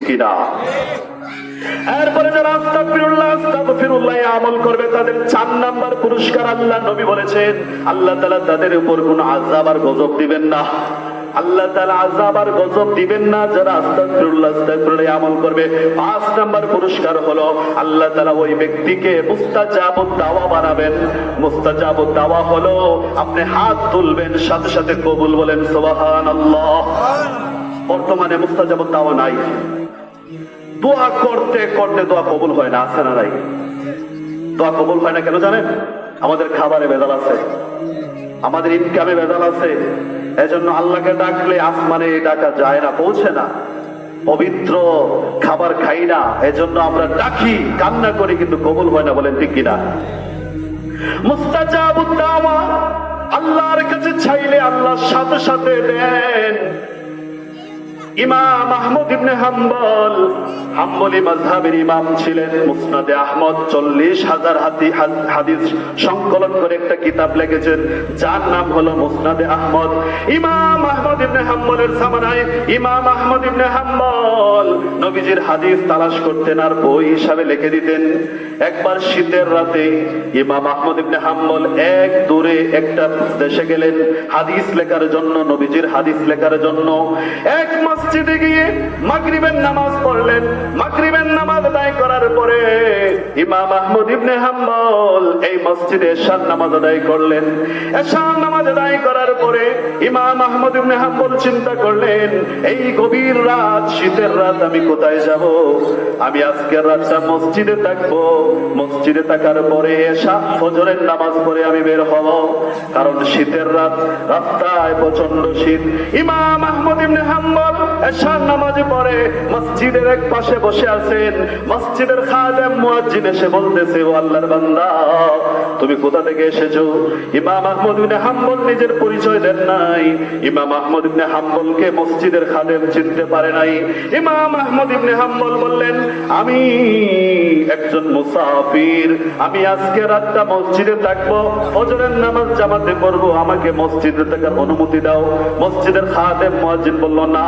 কিনা? এরপরে যারা আস্তাগফিরুল্লাহ আস্তাগফিরুল্লাহ আমল করবে তাদের 4 নাম্বার পুরস্কার আল্লাহ নবী বলেছেন, আল্লাহ তাআলা তাদের উপর কোনো আযাব আর গজব দিবেন না। আল্লাহ তাআলা আযাব আর গজব দিবেন না যারা আস্তাগফিরুল্লাহ আস্তাগফিরুল্লাহ আমল করবে। 5 নাম্বার পুরস্কার হলো আল্লাহ তাআলা ওই ব্যক্তিকে মুস্তাজাবুদ দাওয়া বানাবেন। মুস্তাজাবুদ দাওয়া হলো আপনি হাত তুলবেন সাথে সাথে কবুল বলেন সুবহানাল্লাহ। বর্তমানে মুস্তাজাবুদ দাওয়া নাই, দোয়া করতে করতে দোয়া কবুল হয় না, আছে না নাই? দোয়া কবুল হয় না কেন জানেন? আমাদের খাবারে ভেজাল আছে, আমাদের ইনকামে ভেজাল আছে। এজন্য আল্লাহকে ডাকলে আসমানে ডাকা যায় না, পৌঁছে না। পবিত্র খাবার খাই না, এজন্য আমরা ডাকি, কান্না করি, কিন্তু কবুল হয় না, বলেন ঠিক কিনা? মুস্তাজাবুদ দাওয়া, আল্লাহর কাছে চাইলে আল্লাহ সাথে সাথে দেন। ইমাম আহমদ ইবনে হাম্বল হাম্বলি মাযহাবের ইমাম ছিলেন। মুসনাদে আহমদ 40,000 হাদিস সংকলন করে একটা কিতাব লিখেছেন যার নাম হলো মুসনাদে আহমদ। ইমাম আহমদ ইবনে হাম্বলের জামানায় ইমাম আহমদ ইবনে হাম্বল নবীজির হাদিস তালাশ করতেন আর বই হিসাবে লিখে দিতেন। একবার শীতের রাতে ইমাম আহমদ ইবনে হাম্বল এক দূরে একটা দেশে গেলেন হাদিস লেখার জন্য, নবীজির হাদিস লেখার জন্য। এক মসজিদে গিয়ে মাগরিবের নামাজ পড়লেন। মাগরিবের নামাজ আদায় করার পরে ইমাম আহমদ ইবনে হাম্বল এই মসজিদে এশার নামাজ আদায় করলেন। এশার নামাজ আদায় করার পরে ইমাম আহমদ ইবনে হাম্বল চিন্তা করলেন, এই গভীর রাত, শীতের রাত, আমি কোথায় যাব? আমি আজকের রাতটা মসজিদে থাকবো। মসজিদে থাকার পরে এশা ফজরের নামাজ পড়ে আমি বের হব, কারণ শীতের রাত, রাস্তায় প্রচন্ড শীত। ইমাম আহমদ ইবনে হাম্বল এশার নামাজে পড়ে মসজিদের এক পাশে বসে আছেন। মসজিদের খাদেম মুয়াজ্জিন এসে বলতেছে, ও আল্লাহর বান্দা, তুমি কোথা থেকে এসেছো? ইমাম আহমদ ইবনে হাম্বল নিজের পরিচয় দেন নাই। ইমাম আহমদ ইবনে হাম্বলকে মসজিদের খাদেম চিনতে পারে নাই। ইমাম আহমদ ইবনে হাম্বল বললেন, আমি একজন মুসাফির, আমি আজকে রাতটা মসজিদে থাকবো, ফজরের নামাজ জামাতে পড়বো, আমাকে মসজিদে থাকার অনুমতি দাও। মসজিদের খাদেম মুয়াজ্জিন বলল, না,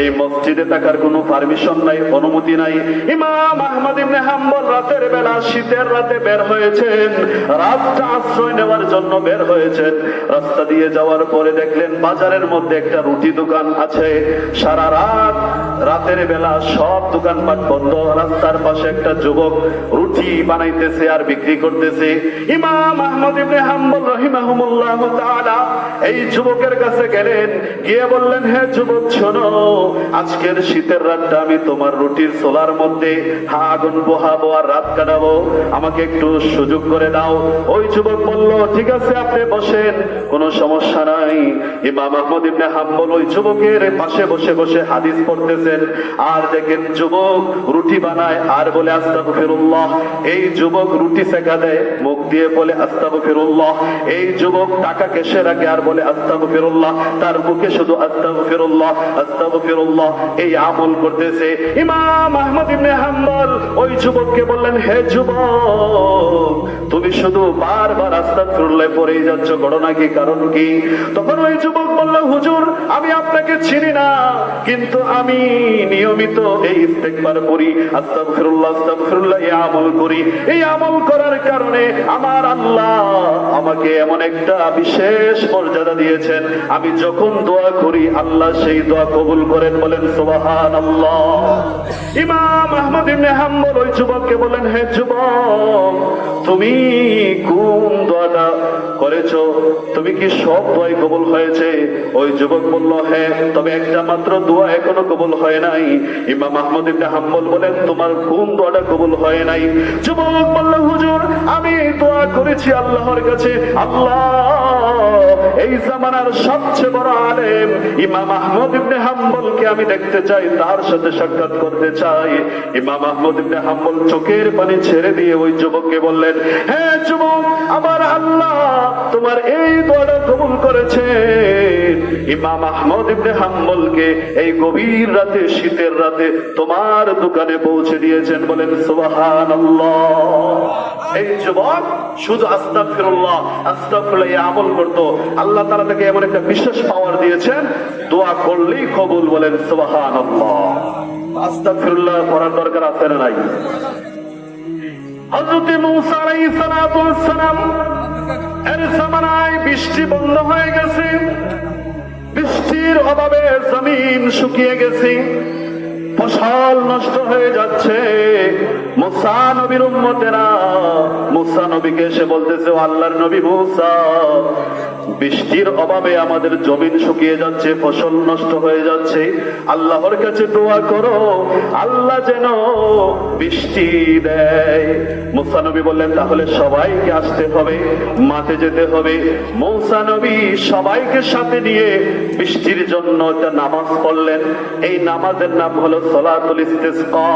এই মসজিদে থাকার কোনো পারমিশন নাই, অনুমতি নাই। ইমাম আহমদ ইবনে হাম্বল রাতের বেলা, শীতের রাতে বের হয়েছেন, রাতটা আশ্রয় নেওয়ার জন্য বের হয়েছেন। রাস্তা দিয়ে যাওয়ার পরে দেখলেন বাজারের মধ্যে একটা রুটি দোকান আছে। সারা রাত, রাতের বেলা সব দোকানপাট বন্ধ। রাস্তার পাশে একটা যুবক রুটি বানাইতেছে আর বিক্রি করতেছে। ইমাম আহমদ ইবনে হাম্বল রাহিমাহুমুল্লাহ তাআলা এই যুবকের কাছে গেলেন, গিয়ে বললেন, হে যুবক, শোনো, আজকের শীতের রাতটা আমি তোমার রুটির চোলার মধ্যে আগুন পোহাবো আর রাত কাটাবো, আমাকে একটু সুযোগ করে দাও। ওই যুবক বলল, ঠিক আছে, আপনি বসেন, কোনো সমস্যা নাই। ইমাম আহমদ ইবনে হাম্বল ওই যুবকের পাশে বসে বসে হাদিস পড়তেছেন। আর দেখেন যুবক রুটি বানায় আর বলে আস্তাগফিরুল্লাহ। এই যুবক রুটি সেকা দেয়, মুখ দিয়ে বলে আস্তাগফিরুল্লাহ। এই যুবক টাকা কেশে রাখে আর বলে আস্তাগফিরুল্লাহ, তার মুখে শুধু আস্তাগফিরুল্লাহ আস্তাগফিরুল্লাহ এই আমল করতেছে। ইমাম আহমদ ইবনে হাম্বল ওই যুবককে বললেন, হে যুবক, তুমি শুধু বারবার আস্তাগফিরুল্লাহ পড়েই যাচ্ছ, ঘটনা কি, কারণ কি? তখন ওই যুবক বলল, হুজুর, আমি আপনাকে চিনি না, কিন্তু আমি নিয়মিত এই ইস্তেগফার করি, আস্তাগফিরুল্লাহ আস্তাগফিরুল্লাহ এই আমল করি। এই আমল করার কারণে আমার আল্লাহ আমাকে এমন একটা বিশেষ মর্যাদা দিয়েছেন, আমি যখন দোয়া করি আল্লাহ সেই দোয়া কবুল করেন, বলেন সুবহানাল্লাহ। ইমাম আহমদ ইবনে হাম্বল ওই যুবককে বলেন, হে যুবক, তুমি কোন দোয়াটা করেছো? তুমি কি সব দোয়াই কবুল হয়েছে? ওই যুবক বলল, হ্যাঁ, তবে একটা মাত্র দোয়া এখনো কবুল হয় নাই। ইমাম আহমদ ইবনে হাম্বল বলেন, তোমার কোন দোয়াটা কবুল হয় নাই? যুবক বলল, হুজুর, আমি দোয়া করেছি আল্লাহর কাছে, আল্লাহ, এই জামানার সবচেয়ে বড় আলেম ইমাম আহমদ ইবনে হাম্বলকে আমি দেখতে চাই, তার সাথে সাক্ষাৎ করতে চাই। ইমাম আহমদ ইবনে হাম্বল চোখের পানি ছেড়ে দিয়ে ওই যুবককে বললেন, হ্যাঁ যুবক, আমার আল্লাহ তোমার এই দোয়াটা কবুল করেছে। ইমাম আহমদ ইবনে হাম্বলকে এই গভীর রাতে, শীতের রাতে তোমার দোকানে পৌঁছে দিয়েছেন, বলেন সুবহানাল্লাহ। এই যুবক শুধু আস্তাগফিরুল্লাহ আস্তাগফিরুল্লাহ এই আমল করতো, আল্লাহ তাআলা তাকে এমন একটা বিশেষ পাওয়ার দিয়েছেন, দোয়া করলেই কবুল, বলেন সুবহানাল্লাহ। আস্তাগফিরুল্লাহ পড়ার দরকার আছে না নাই? হযরত মূসা আলাইহিস সালাতু ওয়াস সালাম এর জামানায় বৃষ্টি বন্ধ হয়ে গেছে, বৃষ্টির অভাবে জমিন শুকিয়ে গেছে, ফসল নষ্ট হয়ে যাচ্ছে। মূসা নবীর উম্মতেরা মূসা নবীকে এসে বলতেছে, ও আল্লাহর নবী মূসা, বৃষ্টির অভাবে আমাদের জমিন শুকিয়ে যাচ্ছে, ফসল নষ্ট হয়ে যাচ্ছে, আল্লাহর কাছে দোয়া করো আল্লাহ যেন বৃষ্টি দেয়। মূসা নবী বললেন, তাহলে সবাইকে আসতে হবে, মাঠে যেতে হবে। মূসা নবী সবাইকে সাথে নিয়ে বৃষ্টির জন্য একটা নামাজ পড়লেন। এই নামাজের নাম হলো সালাতুল ইস্তিসকা।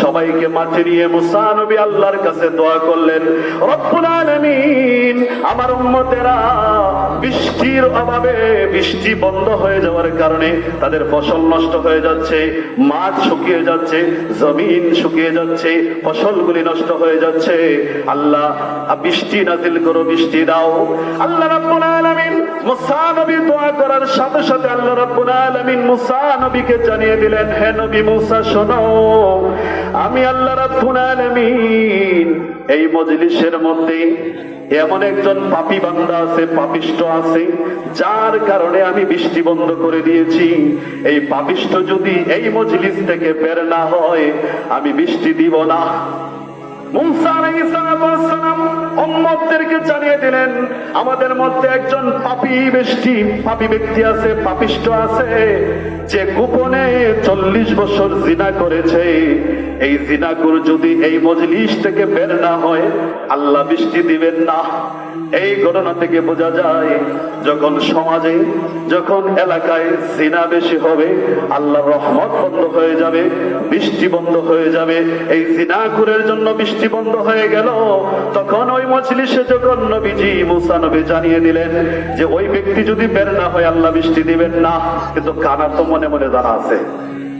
সবাইকে মাঠে নিয়ে মূসা নবী আল্লাহর কাছে দোয়া করলেন, রব্বুল আলামিন, আমার উম্মতেরা বৃষ্টির অভাবে, বৃষ্টি বন্ধ হয়ে যাওয়ার কারণে তাদের ফসল নষ্ট হয়ে যাচ্ছে, মাঠ শুকিয়ে যাচ্ছে, জমিন শুকিয়ে যাচ্ছে, ফসলগুলি নষ্ট হয়ে যাচ্ছে। আল্লাহ বৃষ্টি নাজিল করো, বৃষ্টি দাও। আল্লাহ রাব্বুল আলামিন মূসা নবী দোয়া করার সাথে সাথে আল্লাহ রাব্বুল আলামিন মূসা নবীকে জানিয়ে দিলেন, হে নবী মূসা শোনো, আমি আল্লাহ রাব্বুল আলামিন এই মজলিসের মধ্যে এমন একজন পাপী বান্দা আছে, পাপিষ্ঠ আছে, যার কারণে আমি বৃষ্টি বন্ধ করে দিয়েছি। এই পাপিষ্ঠ যদি এই মজলিস থেকে বের না হয়, আমি বৃষ্টি দিব না। মূসা আলাইহিস সালাম উম্মতদেরকে জানিয়ে দিলেন, আমাদের মধ্যে একজন পাপী ব্যক্তি আছে, পাপিষ্ঠ আছে, যে গোপনে 40 বছর জিনা করেছে। এই জিনাকুর যদি এই মজলিস থেকে বের না হয়, আল্লাহ বৃষ্টি দিবেন না। এই ঘটনা থেকে বোঝা যায়, যখন সমাজে, যখন এলাকায় জিনা বেশি হবে, আল্লাহর রহমত বন্ধ হয়ে যাবে, বৃষ্টি বন্ধ হয়ে যাবে। এই জিনাকুরের জন্য বৃষ্টি বন্ধ হয়ে গেল। তখন ওই মজলিসে যখন নবীজি মূসা নবী জানিয়ে দিলেন যে ওই ব্যক্তি যদি বের না হয়, আল্লাহ বৃষ্টি দিবেন না। কিন্তু কানা তো মনে মনে জানা আছে,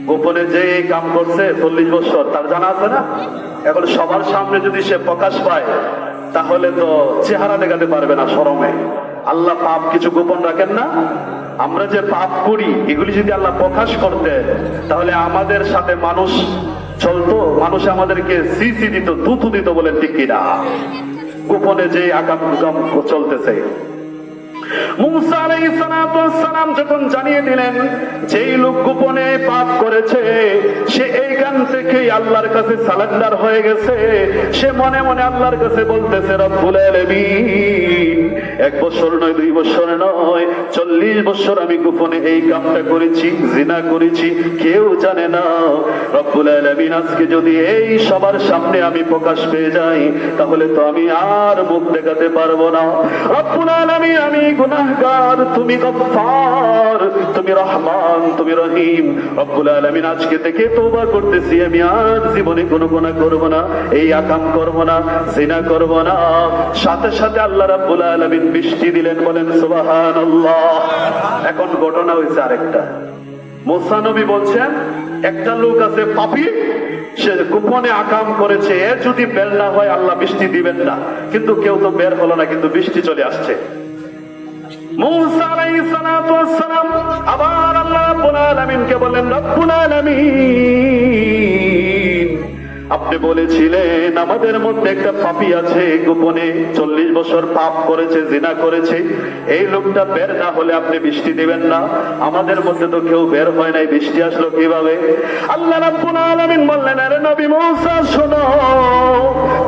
গোপনে যে এই কাম করছে 40 বছর, তার জানা আছে না? এখন সবার সামনে যদি সে প্রকাশ পায়, তাহলে তো চেহারা দেখাতে পারবে না শরমে। আল্লাহ পাপ কিছু গোপন রাখেন না। আমরা যে পাপ করি, এগুলি যদি আল্লাহ প্রকাশ করতে, তাহলে আমাদের সাথে মানুষ চলতো, মানুষ আমাদেরকে সিসি দিত, থুতু দিত, বলেন ঠিক কিনা? গোপনে যে আকাম কুকাম চলতেছে। মূসা আলাইহিস সালাম যখন জানিয়ে দিলেন যেই লোক গোপনে পাপ করেছে, সে এইখান থেকে আল্লাহর কাছে সারেন্ডার হয়ে গেছে। সে মনে মনে আল্লাহর কাছে বলতেছে, রব্বুল আলামিন, 1 বছর নয়, 2 বছর নয়, 40 বছর আমি গোপনে এই কামটা করেছি, জিনা করেছি, কেউ জানে না। রব্বুল আলামিন, আজকে যদি এই সবার সামনে আমি প্রকাশ পেয়ে যাই, তাহলে তো আমি আর মুখ দেখাতে পারবো না। রব্বুল আলামিন, আমি গুনাহগার, তুমি গফফার, তুমি রহমান, তুমি রহিম। রব্বুল আলামিন, আজকে থেকে তওবা করতেছি, আমি আর জীবনে কোনো গুনাহ করব না, এই আকাম করব না, জিনা করব না। সাথে সাথে আল্লাহ রাব্বুল আলামিন বৃষ্টি দিলেন, বলেন সুবহানাল্লাহ। এখন ঘটনা হয়েছে আরেকটা। মূসা নবী বলছেন, একটা লোক আছে পাপী, সে গোপনে আকাম করেছে, এ যদি বের না হয় আল্লাহ বৃষ্টি দিবেন না। কিন্তু কেউ তো বের হলো না, কিন্তু বৃষ্টি চলে আসছে। মূসা আলাইহিস সালাম আবার আল্লাহ রাব্বুল আলামিনকে বলেন, রব্বুল আলামিন, আপনি বলেছিলেন আমাদের মধ্যে একটা পাপী আছে, গোপনে 40 বছর পাপ করেছে, জিনা করেছে, এই লোকটা বের না হলে আপনি বৃষ্টি দিবেন না। আমাদের মধ্যে তো কেউ বের হয় নাই, বৃষ্টি আসলো কিভাবে? আল্লাহ রাব্বুল আলামিন বললেন, আরে নবী মূসা শোনো,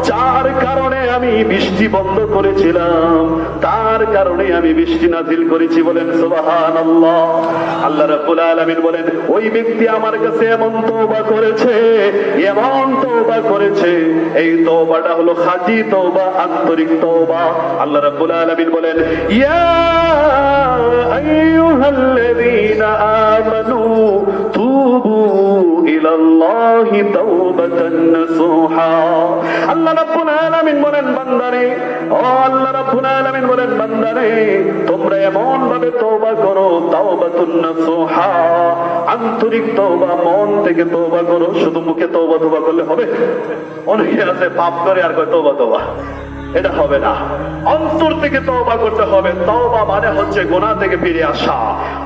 যার কারণে আমি বৃষ্টি বন্ধ করেছিলাম, তার কারণে আমি বৃষ্টি নাজিল করেছি, বলেন সুবহানাল্লাহ। আল্লাহ রাব্বুল আলামিন বলেন, ওই ব্যক্তি আমার কাছে এমন তওবা করেছে, এমন তওবা করেছে, এই তওবাটা হলো খাঁটি তওবা, আন্তরিক তওবা। আল্লাহ রাব্বুল আলামিন বলেন, ইয়া আইয়ুহাল্লাযীনা আমানু তুবু ইলাল্লাহি তাওবাতান নাসুহা। আল্লাহ রাব্বুল আলামিন বলেন, বান্দারে, ও আল্লাহ রাব্বুল আলামিন বলেন, বান্দারে, তোমরা এমন ভাবে তওবা করো, তাওবাতুন নাসুহা, আন্তরিক তওবা, মন থেকে তওবা করো। শুধু মুখে তওবা করলে হবে? অনেকে আছে পাপ করে আর কয় তওবা। এটা হবে না। অন্তর থেকে তওবা করতে হবে। তওবা মানে হচ্ছে গুনাহ থেকে ফিরে আসা,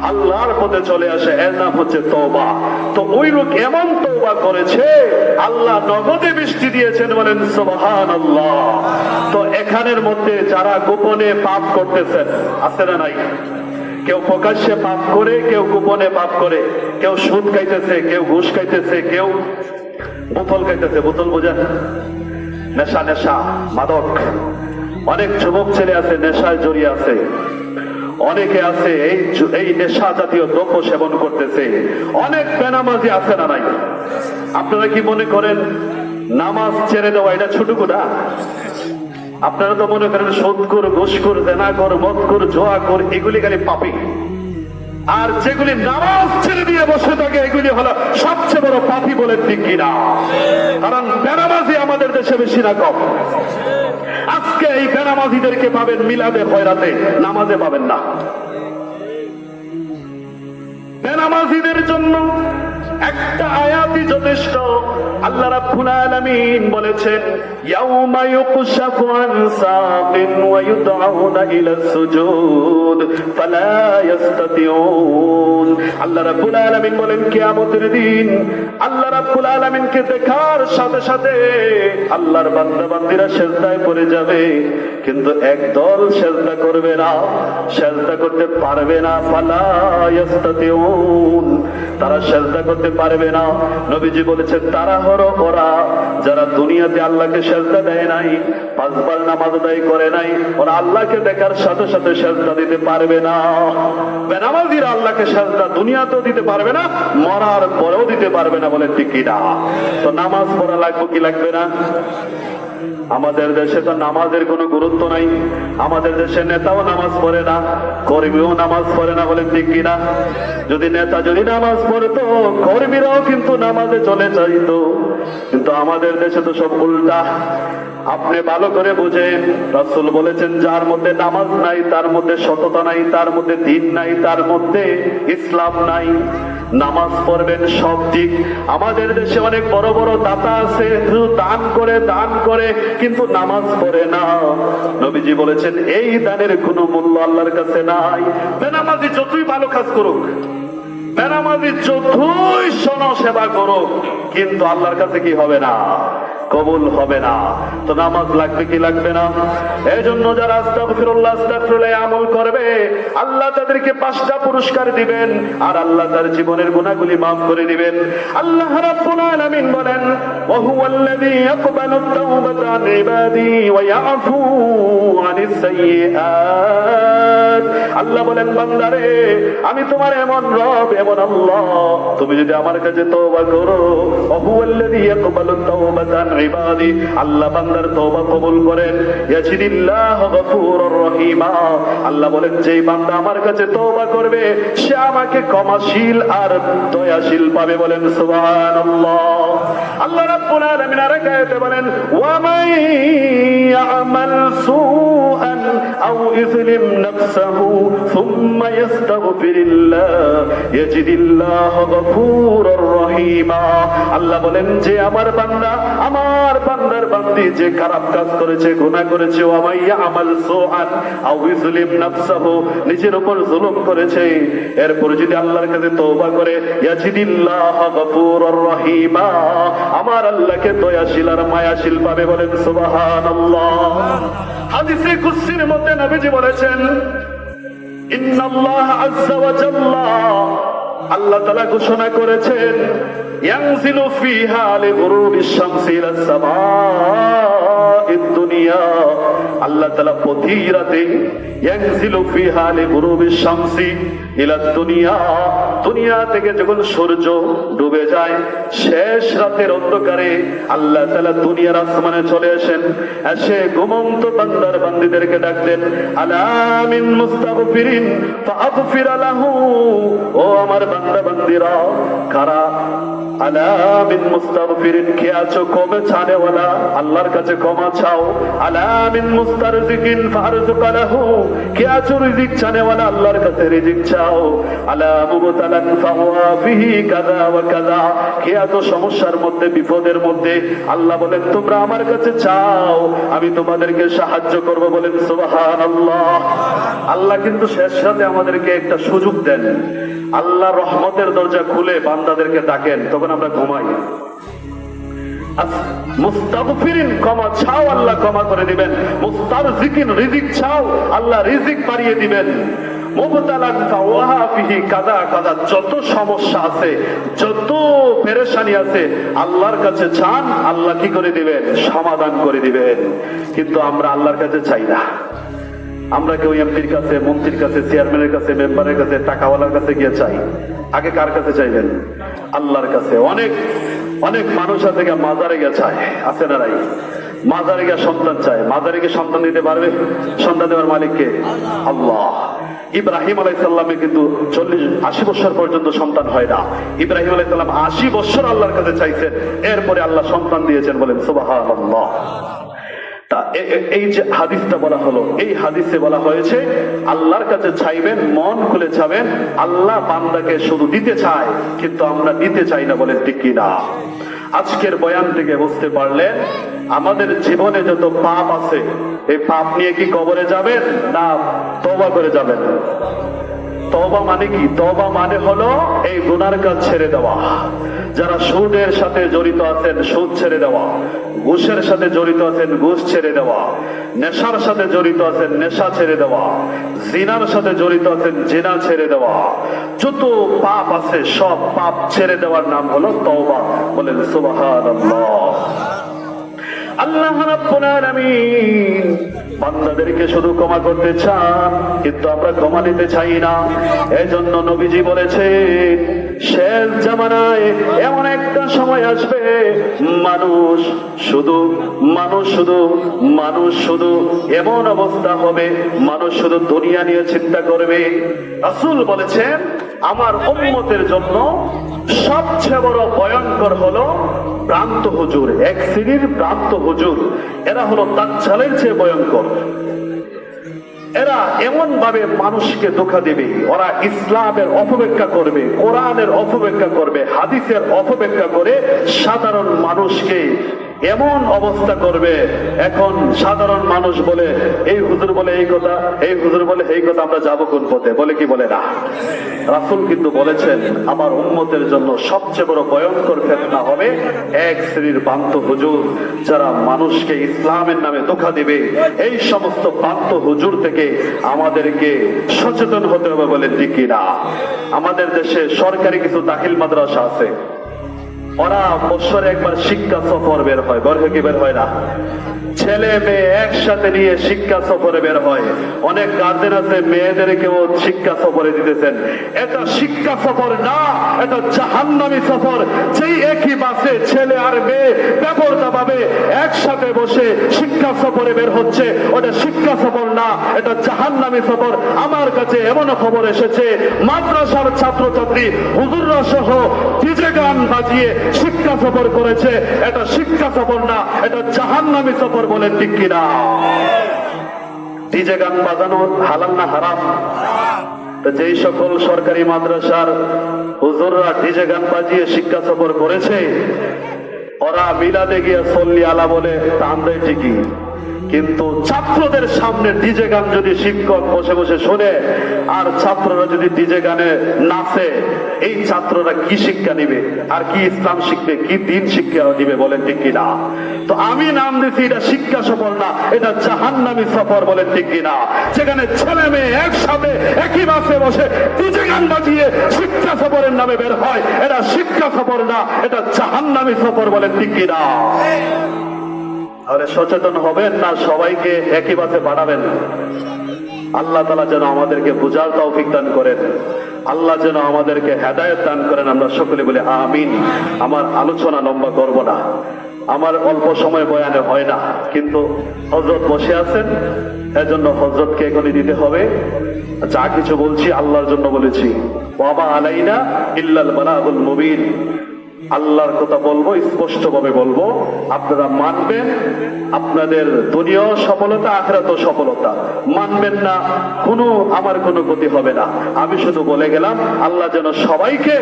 আল্লাহর পথে চলে আসা, এর নাম হচ্ছে তওবা। তো ওই লোক এমন তওবা করেছে, আল্লাহ নগদে বৃষ্টি দিয়েছেন, বলেন সুবহানাল্লাহ। তো এখানের মধ্যে যারা গোপনে পাপ করতেছেন আছে না নাই? কেউ প্রকাশ্যে পাপ করে, কেউ গোপনে পাপ করে, কেউ সুদ খাইতেছে, কেউ ঘুষ খাইতেছে, কেউ বোতল খাইতেছে। বোতল বোঝেন? নেশা, নেশা, মাদক। অনেক যুবক ছেলে আছে নেশায় জড়িয়ে আছে, অনেকে আছে এই নেশা জাতীয় দ্রব্য সেবন করতেছে, অনেক বেনামাজি আছে না নাই? আপনারা কি মনে করেন নামাজ ছেড়ে দেওয়া এটা ছোট কথা? আপনারা তো মনে করেন সুদখোর, ঘুষখোর, জেনাখোর, মদখোর, জুয়াখোর এগুলি খালি পাপী, আর যেগুলি নামাজ ছেড়ে দিয়ে বসে থাকে এগুলি হলো সবচেয়ে বড় পাপী। বলেন ঠিক কিনা? কারণ বেনামাজি আমাদের দেশে বেশি না কম? আজকে এই বেনামাজিদেরকে পাবেন মিলাদে, খয়রাতে, নামাজে পাবেন না। বেনামাজিদের জন্য একটা আয়াতই যথেষ্ট। আল্লাহ রাব্বুল আলামিন বলেছেন, ইয়াউমা ইউকশাফু আন সাকিন ওয়া ইউদআউনা ইলা সুজুদ ফালা ইস্তাতিউন। আল্লাহ রাব্বুল আলামিন বলেন কিয়ামতের দিন আল্লাহ রাব্বুল আলামিনকে দেখার সাথে সাথে আল্লাহর বান্দা বান্দীরা সিজদায় পড়ে যাবে, কিন্তু একদল সিজদা করবে না, সিজদা করতে পারবে না। ফালা ইস্তাতিউন, তারা সিজদা করতে পারবে না। নবীজি বলেছেন তারা হলো ওরা যারা দুনিয়াতে আল্লাহকে সিজদা দেয় নাই, 5 বার নামাজ আদায় করে নাই, ওরা আল্লাহকে দেখার সাথে সাথে সিজদা দিতে পারবে না। বেনামাজিরা আল্লাহকে সিজদা দুনিয়াতেও দিতে পারবে না, মরার পরেও দিতে পারবে না। বলে ঠিক কিনা? তো নামাজ পড়া লাগবে কি লাগবে না? আমাদের দেশে তো নামাজের কোনো গুরুত্ব নাই। আমাদের দেশে নেতাও নামাজ পড়ে না, কর্মীও নামাজ পড়ে না। বলেন ঠিক কিনা? যদি নেতা যদি নামাজ পড়তো, কর্মীরাও কিন্তু নামাজে চলে যাইতো। কিন্তু আমাদের দেশে তো সব উল্টা। আপনি ভালো করে বুঝেন, রাসূল বলেছেন যার মধ্যে নামাজ নাই, তার মধ্যে সততা নাই, তার মধ্যে দ্বীন নাই, তার মধ্যে ইসলাম নাই। নামাজ পড়বেন সব ঠিক। আমাদের দেশে অনেক বড় বড় দাতা আছে, শুধু দান করে দান করে, কিন্তু নামাজ পড়ে না। নবীজি বলেছেন এই দানের কোনো মূল্য আল্লাহর কাছে নাই। বেনামাজি যতই ভালো কাজ করুক, বেনামাজি যতই সেবা করুক, কিন্তু আল্লাহর কাছে কি হবে না? কবুল হবে না। তো নামাজ লাগবে কি লাগবে না? এই জন্য যারা আস্তাগফিরুল্লাহ আস্তাগফিরুল্লাহ আমল করবে, আল্লাহ তাদেরকে 5টা পুরস্কার দিবেন, আর আল্লাহ তার জীবনের গুনাহগুলি মাফ করে দিবেন। আল্লাহ রাব্বুল আলামিন বলেন, ওয়া হুয়াল্লাযী ইয়াকবালুত তাওবাতা আন ইবাদি ওয়া ইয়াফু আনিস সাইয়্যাত। আল্লাহ বলেন বান্দারে, আমি তোমার এমন রব, এমন আল্লাহ, তুমি যদি আমার কাছে তওবা করো, ওয়া হুয়াল্লাযী ইয়াকবালুত তাওবাতা আন ইবাদি, আল্লাহ বান্দার তওবা কবুল করেন। ইয়াজিদিল্লাহু গফুরুর রহিমা, আল্লাহ বলেন যেই বান্দা আমার কাছে তওবা করবে সে আমাকে ক্ষমাশীল আর দয়াশীল পাবে। বলেন সুবহানাল্লাহ। আল্লাহ রাব্বুল আলামিন আর আয়াতে বলেন, ওয়া মান ইয়ামাল সুআন আও ইযলিম নাফসাহু সুম্মা ইস্তাগফিরিল্লাহ ইয়াজিদিল্লাহু গফুরুর রহিমা। আল্লাহ বলেন যে আমার বান্দার বান্দি যে খারাপ কাজ করেছে, গুনাহ করেছে, ওয়া মান ইয়ামাল সুআন আও ইযলিম নাফসাহু, নিজের উপর জুলুম করেছে, এরপর যদি আল্লাহর কাছে তওবা করে, ইয়াজিদিল্লাহু গফুরুর রহিমা, আমার আল্লাহকে দয়াশীল আর মায়াশীল পাবে। বলেন সুবহানাল্লাহ। হাদিসে কুদসির মধ্যে নবীজি বলেছেন, ইন্নাল্লাহ আযজা ওয়া জাল্লা, আল্লাহ তাআলা ঘোষণা করেছেন, ইয়ানজিলু ফিহা লিগুরুবিশ শামসি ইলাস সামাঈদ দুনিয়া, আল্লাহ তাআলা প্রতি রাতে ইয়ানজিলু ফিহা লিগুরুবিশ শামসি ইলাদ দুনিয়া, দুনিয়া থেকে যখন সূর্য ডুবে যায়, শেষ রাতের অন্ধকারে আল্লাহ তাআলা দুনিয়ার আসমানে চলে আসেন, এসে ঘুমন্ত বান্দার বান্দীদেরকে ডাকতেন, আলা মিন মুস্তাগফিরিন ফাগফির লাহু, ও আমার বান্দা বান্দীরা, কারা আলা মিন মুস্তাগফিরিন, কে আছো ক্ষমা চানেওয়ালা, আল্লাহর কাছে ক্ষমা চাও। আলা মিন মুস্তারজিকিন ফারজুক লাহু, কে আছো রিজিক চানেওয়ালা, আল্লাহর কাছে রিজিক চাও। আলা মুবতালান ফাওয়াফিহি কাযা ওয়া কাযা, কে আছো সমস্যার মধ্যে বিপদের মধ্যে, আল্লাহ বলেন তোমরা আমার কাছে চাও, আমি তোমাদেরকে সাহায্য করব। বলেন সুবহানাল্লাহ। আল্লাহ কিন্তু শেষ রাতে আমাদেরকে একটা সুযোগ দেন, আল্লাহ রহমতের দরজা খুলে বান্দাদেরকে ডাকেন, তখন আমরা ঘুমাই। মুস্তাগফিরিন, ক্ষমা চাও, আল্লাহ ক্ষমা করে দিবেন। মুস্তারজিকিন, রিজিক চাও, আল্লাহ রিজিক বাড়িয়ে দিবেন। মুবতালান ফাওয়াফিহি কাযা কাযা, যত সমস্যা আছে, যত পেরেশানি আছে, আল্লাহর কাছে চান, আল্লাহ কি করে দিবেন? সমাধান করে দিবেন। কিন্তু আমরা আল্লাহর কাছে চাই না। আমরা কেউ এমপির কাছে, মন্ত্রীর কাছে, চেয়ারম্যানের কাছে, মেম্বারের কাছে, টাকাওয়ালার কাছে গিয়ে চাই। আগে কার কাছে চাইবেন? আল্লাহর কাছে। অনেক অনেক মানুষ আছে মাজারে গিয়ে চায়, আছে না নাই? মাজারে গিয়ে সন্তান চায়। মাজারে গিয়ে সন্তান দিতে পারবে? সন্তান দেওয়ার মালিককে আল্লাহ। ইব্রাহিম আলাইহিস সালামের কিন্তু 40-80 বছর পর্যন্ত সন্তান হয় না। ইব্রাহিম আলাইহিস সালাম 80 বছর আল্লাহর কাছে চাইছেন, এরপরে আল্লাহ সন্তান দিয়েছেন। বলেন সুবহানাল্লাহ। এই যে হাদিসটা বলা হলো, এই হাদিসে বলা হয়েছে আল্লাহর কাছে চাইবেন, মন খুলে চাবেন। আল্লাহ বান্দাকে শুধু দিতে চায়, কিন্তু আমরা দিতে চাই না। বলেন ঠিক কিনা? আজকের বয়ান থেকে বুঝতে পারলেন আমাদের জীবনে যত পাপ আছে, এই পাপ নিয়ে কি কবরে যাবেন না তওবা করে যাবেন? তওবা মানে কি? তওবা মানে হলো এই গুনার কাজ ছেড়ে দেওয়া। যারা সুদের সাথে জড়িত আছেন, সুদ ছেড়ে দেওয়া। ঘুষের সাথে জড়িত আছেন, ঘুষ ছেড়ে দেওয়া। নেশার সাথে জড়িত আছেন, নেশা ছেড়ে দেওয়া। জিনার সাথে জড়িত আছেন, জিনা ছেড়ে দেওয়া। যত পাপ আছে সব পাপ ছেড়ে দেওয়ার নাম হলো তওবা। বলেন সুবহানাল্লাহ। আল্লাহ রাব্বুল আলামিন বান্দাদেরকে শুধু ক্ষমা করতে চান, কিন্তু আমরা ক্ষমা নিতে চাই না। এজন্য নবীজি বলেছেন শেষ জামানায় এমন একটা সময় আসবে, মানুষ শুধু এমন অবস্থা হবে, মানুষ শুধু দুনিয়া নিয়ে চিন্তা করবে। রাসূল বলেছেন আমার উম্মতের জন্য সবচেয়ে বড় ভয়ঙ্কর হলো ভ্রান্ত হুজুর। এক শ্রেণীর ভ্রান্ত হুজুর, এরা হলো দাজ্জালের চেয়ে ভয়ঙ্কর। এরা এমন ভাবে মানুষকে ধোঁকা দিবে, ওরা ইসলামের অপব্যাখ্যা করবে, কোরআনের অপব্যাখ্যা করবে, হাদিসের অপব্যাখ্যা করে সাধারণ মানুষকে এমন অবস্থা করবে। এখন সাধারণ মানুষ বলে এই হুজুর বলে এই কথা, এই হুজুর বলে এই কথা, আমরা যাবো কোন পথে? বলে কি বলে না? রাসূল কিন্তু বলেছেন আমার উম্মতের জন্য সবচেয়ে বড় ভয়ঙ্কর ফিতনা হবে এক শ্রেণীর ভ্রান্ত হুজুর, যারা মানুষকে ইসলামের নামে ধোঁকা দিবে। এই সমস্ত ভ্রান্ত হুজুর থেকে আমাদেরকে সচেতন হতে হবে। বলে ঠিক কিনা? আমাদের দেশে সরকারি কিছু দাখিল মাদ্রাসা আছে, ওরা বছরে একবার শিক্ষা সফর বের হয়। কি বের হয় না? ছেলে মেয়ে একসাথে নিয়ে শিক্ষা সফরে বের হয়। অনেক গার্জেন আছে মেয়েদেরকেও শিক্ষা সফরে দিতেছেন। এটা শিক্ষা সফর না, এটা জাহান্নামী সফর। যেই একই বাসে ছেলে আর মেয়ে বেপরদা ভাবে একসাথে বসে শিক্ষা সফরে বের হচ্ছে, ওটা শিক্ষা সফর না, এটা জাহান্নামী সফর। আমার কাছে এমন খবর এসেছে মাদ্রাসার ছাত্রছাত্রী হুজুররা সহ ডিজে গান বাজিয়ে শিক্ষা সফর করেছে। এটা শিক্ষা সফর না, এটা জাহান্নামী সফর। বলেন ঠিক কিনা? ডিজে গান বাজানো হালাল না হারাম? তো যেই সকল সরকারি মাদ্রাসার হুজুররা ডিজে গান বাজিয়ে শিক্ষা সফর করেছে, ওরা মিলাদে গিয়ে সল্লি আলা বলে টান দেয় ঠিকই, কিন্তু ছাত্রদের সামনে ডিজে গান যদি শিক্ষক বসে বসে শোনে আর ছাত্ররা যদি ডিজে গানে নাচে, এই ছাত্ররা কি শিক্ষা নিবে? আর কি ইসলাম শিখবে? কি দিন শিক্ষা নিবে? বলেন ঠিক কিনা? তো আমি নাম দিছি এটা শিক্ষা সফর না, এটা জাহান্নামী সফর। বলেন ঠিক কিনা? সেখানে ছেলে মেয়ে একসাথে একই বাসে বসে ডিজে গান বাজিয়ে শিক্ষা সফরের নামে বের হয়, এটা শিক্ষা সফর না, এটা জাহান্নামী সফর। বলেন ঠিক কিনা? তাহলে সচেতন হবেন না সবাইকে একই বাসে বাড়াবেন? আল্লাহ তাআলা যেন আমাদেরকে বুঝার তৌফিক দান করেন, আল্লাহ যেন আমাদেরকে হেদায়েত দান করেন। আমরা সকলে বলি আমিন। আমার আলোচনা লম্বা করব না, আমার অল্প সময় বয়ানে হয় না, কিন্তু হযরত বসে আছেন, এজন্য হযরতকে এখনই দিতে হবে। যা কিছু বলছি আল্লাহর জন্য বলেছি। ওয়া মা আলাইনা ইল্লাল বালাগুল মুবিন। আল্লাহর কথা বলবো, স্পষ্ট ভাবে বলবো, আপনারা মানবেন, আপনাদের দুনিয়াও সফলতা, আখিরাতেও সফলতা। মানবেন না, আমার কোনো ক্ষতি হবে না। আমি শুধু বলে গেলাম, আল্লাহ যেন সবাইকে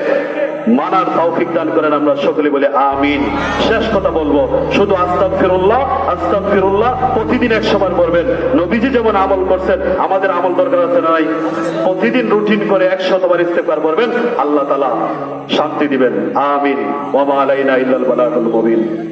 মানার তৌফিক দান করেন। আমরা সকলে বলে আমিন। শেষ কথা বলবো, শুধু আস্তাগফিরুল্লাহ আস্তাগফিরুল্লাহ প্রতিদিন 100 বার করবেন। নবীজি যেমন আমল করছেন, আমাদের আমল দরকার আছে না নাই? প্রতিদিন রুটিন করে 100 বার ইস্তেগফার করবেন, আল্লাহ তাআলা শান্তি দিবেন। আমিন। ওয়া মা আলাইনা ইল্লাল বালাগুল মুবিন।